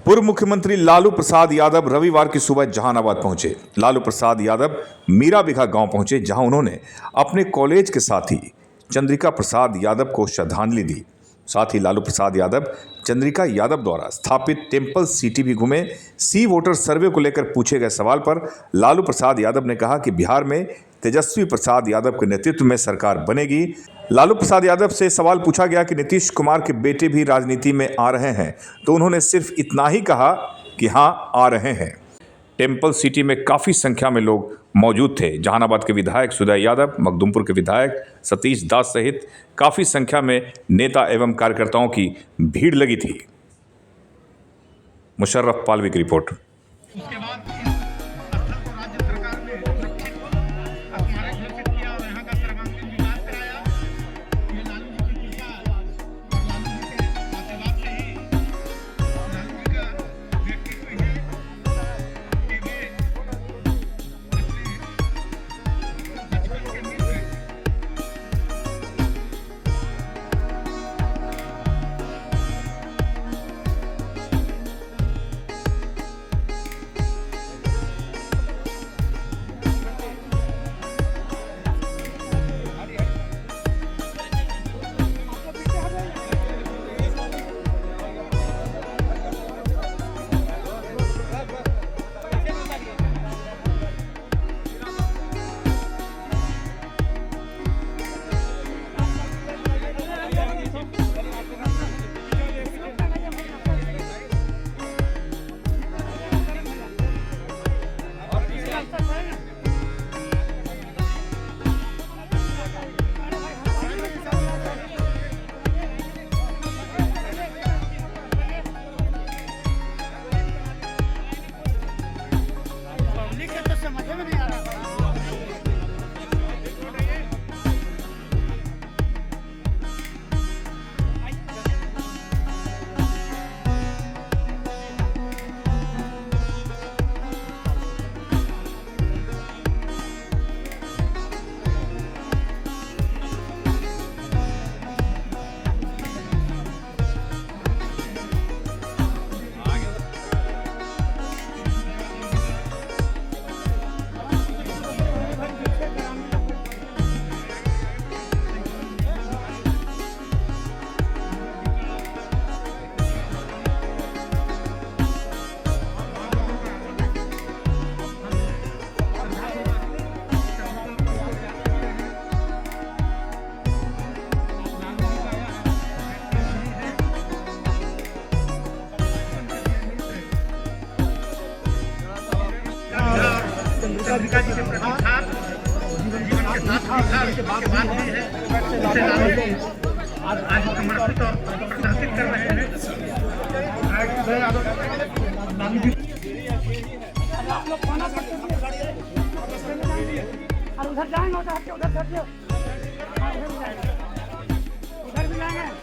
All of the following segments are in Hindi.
पूर्व मुख्यमंत्री लालू प्रसाद यादव रविवार की सुबह जहानाबाद पहुंचे। लालू प्रसाद यादव मीरा बिघा गांव पहुंचे, जहां उन्होंने अपने कॉलेज के साथी चंद्रिका प्रसाद यादव को श्रद्धांजलि दी। साथ ही लालू प्रसाद यादव चंद्रिका यादव द्वारा स्थापित टेम्पल सिटी भी घूमे। सी वोटर सर्वे को लेकर पूछे गए सवाल पर लालू प्रसाद यादव ने कहा कि बिहार में तेजस्वी प्रसाद यादव के नेतृत्व में सरकार बनेगी। लालू प्रसाद यादव से सवाल पूछा गया कि नीतीश कुमार के बेटे भी राजनीति में आ रहे हैं, तो उन्होंने सिर्फ इतना ही कहा कि हाँ, आ रहे हैं। टेम्पल सिटी में काफ़ी संख्या में लोग मौजूद थे। जहानाबाद के विधायक सुदय यादव, मखदुमपुर के विधायक सतीश दास सहित काफ़ी संख्या में नेता एवं कार्यकर्ताओं की भीड़ लगी थी। मुशर्रफ पालवी की रिपोर्ट। उसके बाद स्थल को राज्य सरकार ने स्मारक घोषित किया और यहाँ का सर्वांगीण विकास कराया। ये लालू जी की कृपा और लालू जी के आशीर्वाद से ही लालू जी का व्यक्तित्व है कि वे अपने बचपन के मित्र चंद्रिका जी के प्रति था, जीवन के साथ भी था, उसके बाद भी है। उसे आज समर्पित और प्रदर्शित कर रहे हैं। आप लोग खाना खाते हैं, और उधर जाएंगे, उधर भी जाएंगे, उधर भी जाएंगे।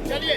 चलिए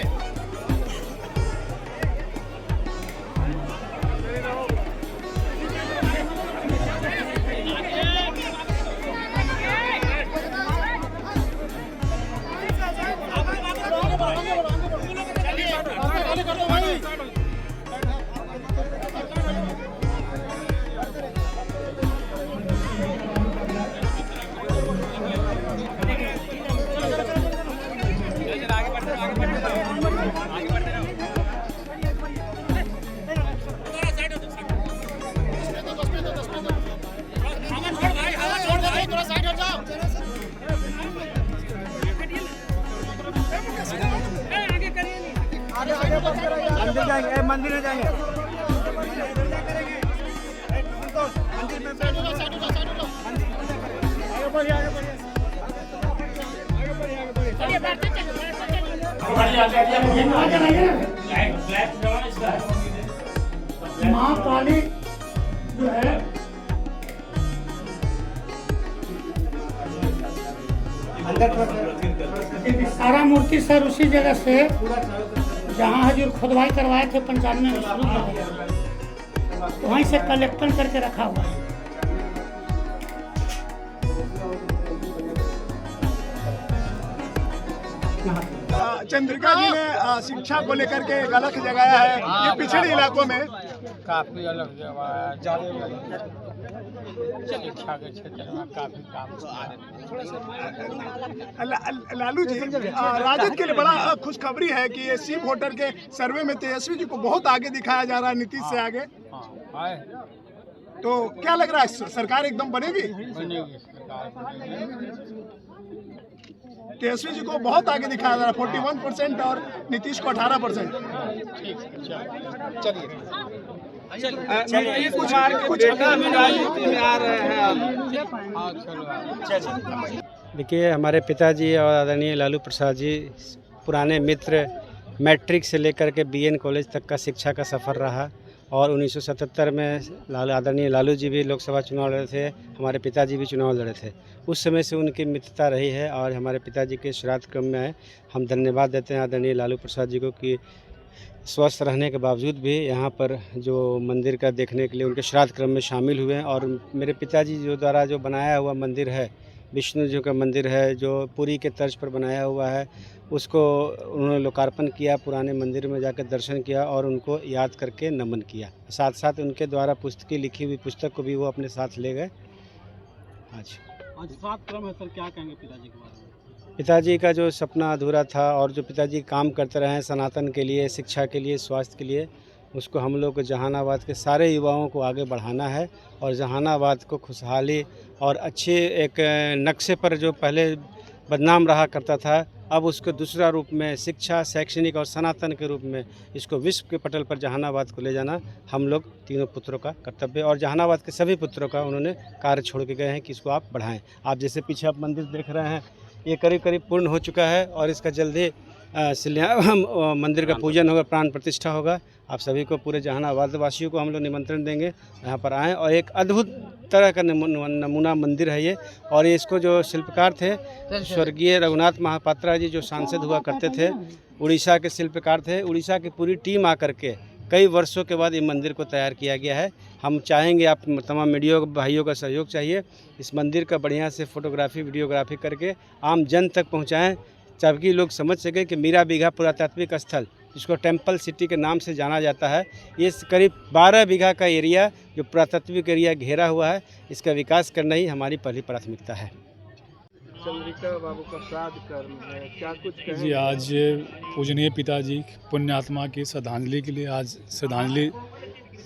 मंदिर जाएंगे, मंदिर में जाएंगे। माँ काली जो है सारा मूर्ति सर उसी जगह से जहाँ हजूर खुदवाई करवाए थे 95 में शुरू कर दिया, तो वहीं से कलेक्शन करके रखा हुआ है। चंद्रिका जी ने शिक्षा को लेकर के एक अलग जगाया है, ये पिछड़े इलाकों में काफी अलग जगह है, ज्यादा शिक्षा के क्षेत्र में काफी काम। लालू जी राजद के लिए बड़ा खुशखबरी है कि ये सी वोटर के सर्वे में तेजस्वी जी को बहुत आगे दिखाया जा रहा है, नीतीश से आगे। तो क्या लग रहा है, सरकार एकदम बनेगी? तेजस्वी जी को बहुत आगे दिखाया जा रहा है, 41% और नीतीश को 18%। नीतीश कुमार के बेटा भी राजनीति में आ रहे हैं। देखिए, हमारे पिताजी और आदरणीय लालू प्रसाद जी पुराने मित्र, मैट्रिक से लेकर के बीएन कॉलेज तक का शिक्षा का सफ़र रहा और 1977 में आदरणीय लालू जी भी लोकसभा चुनाव लड़े थे, हमारे पिताजी भी चुनाव लड़े थे। उस समय से उनकी मित्रता रही है और हमारे पिताजी के श्राद्ध क्रम में हम धन्यवाद देते हैं आदरणीय लालू प्रसाद जी को कि स्वस्थ रहने के बावजूद भी यहाँ पर जो मंदिर का देखने के लिए उनके श्राद्ध क्रम में शामिल हुए हैं। और मेरे पिताजी जो द्वारा जो बनाया हुआ मंदिर है, विष्णु जी का मंदिर है जो पुरी के तर्ज पर बनाया हुआ है, उसको उन्होंने लोकार्पण किया, पुराने मंदिर में जाकर दर्शन किया और उनको याद करके नमन किया। साथ साथ उनके द्वारा पुस्तकें लिखी हुई पुस्तक को भी वो अपने साथ ले गए। आज श्राद्ध क्रम है सर, क्या कहेंगे पिताजी के बारे में? पिताजी का जो सपना अधूरा था और जो पिताजी काम करते रहे सनातन के लिए, शिक्षा के लिए, स्वास्थ्य के लिए, उसको हम लोग को जहानाबाद के सारे युवाओं को आगे बढ़ाना है और जहानाबाद को खुशहाली और अच्छे एक नक्शे पर जो पहले बदनाम रहा करता था, अब उसको दूसरा रूप में शिक्षा, शैक्षणिक और सनातन के रूप में इसको विश्व के पटल पर जहानाबाद को ले जाना हम लोग तीनों पुत्रों का कर्तव्य और जहानाबाद के सभी पुत्रों का उन्होंने कार्य छोड़ के गए हैं कि इसको आप बढ़ाएं। आप जैसे पीछे आप मंदिर देख रहे हैं, ये करीब करीब पूर्ण हो चुका है और इसका जल्दी मंदिर का पूजन होगा, प्राण प्रतिष्ठा होगा। आप सभी को, पूरे जहानाबाद वासियों को हम लोग निमंत्रण देंगे यहाँ पर आएँ। और एक अद्भुत तरह का नमूना मंदिर है ये, और ये इसको जो शिल्पकार थे स्वर्गीय रघुनाथ महापात्रा जी जो सांसद हुआ करते थे, उड़ीसा के शिल्पकार थे। उड़ीसा की पूरी टीम आकर के कई वर्षों के बाद ये मंदिर को तैयार किया गया है। हम चाहेंगे आप तमाम मीडिया भाइयों का सहयोग चाहिए, इस मंदिर का बढ़िया से फोटोग्राफी, वीडियोग्राफी करके आम जन तक पहुँचाएँ, ताकि लोग समझ सकें कि मीरा बीघा पुरातात्विक स्थल, जिसको टेम्पल सिटी के नाम से जाना जाता है, ये करीब 12 बीघा का एरिया जो पुरातात्विक एरिया घेरा हुआ है, इसका विकास करना ही हमारी पहली प्राथमिकता है। चंद्रिका बाबू का श्राद्ध कर्म है, क्या कुछ कहेंगे? जी, आज पूजनीय पिताजी पुण्य आत्मा की श्रद्धांजलि के लिए आज श्रद्धांजलि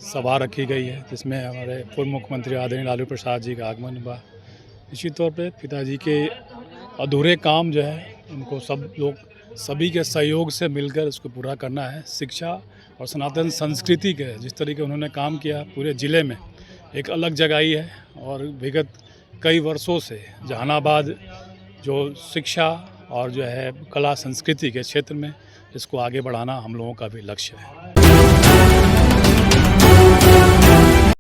सभा रखी गई है, जिसमें हमारे पूर्व मुख्यमंत्री आदरणीय लालू प्रसाद जी का आगमन हुआ। निश्चित तौर पे पिताजी के अधूरे काम जो है उनको सब लोग सभी के सहयोग से मिलकर उसको पूरा करना है। शिक्षा और सनातन संस्कृति के जिस तरीके उन्होंने काम किया पूरे ज़िले में एक अलग जगह है और विगत कई वर्षों से जहानाबाद जो शिक्षा और जो है कला संस्कृति के क्षेत्र में इसको आगे बढ़ाना हम लोगों का भी लक्ष्य है।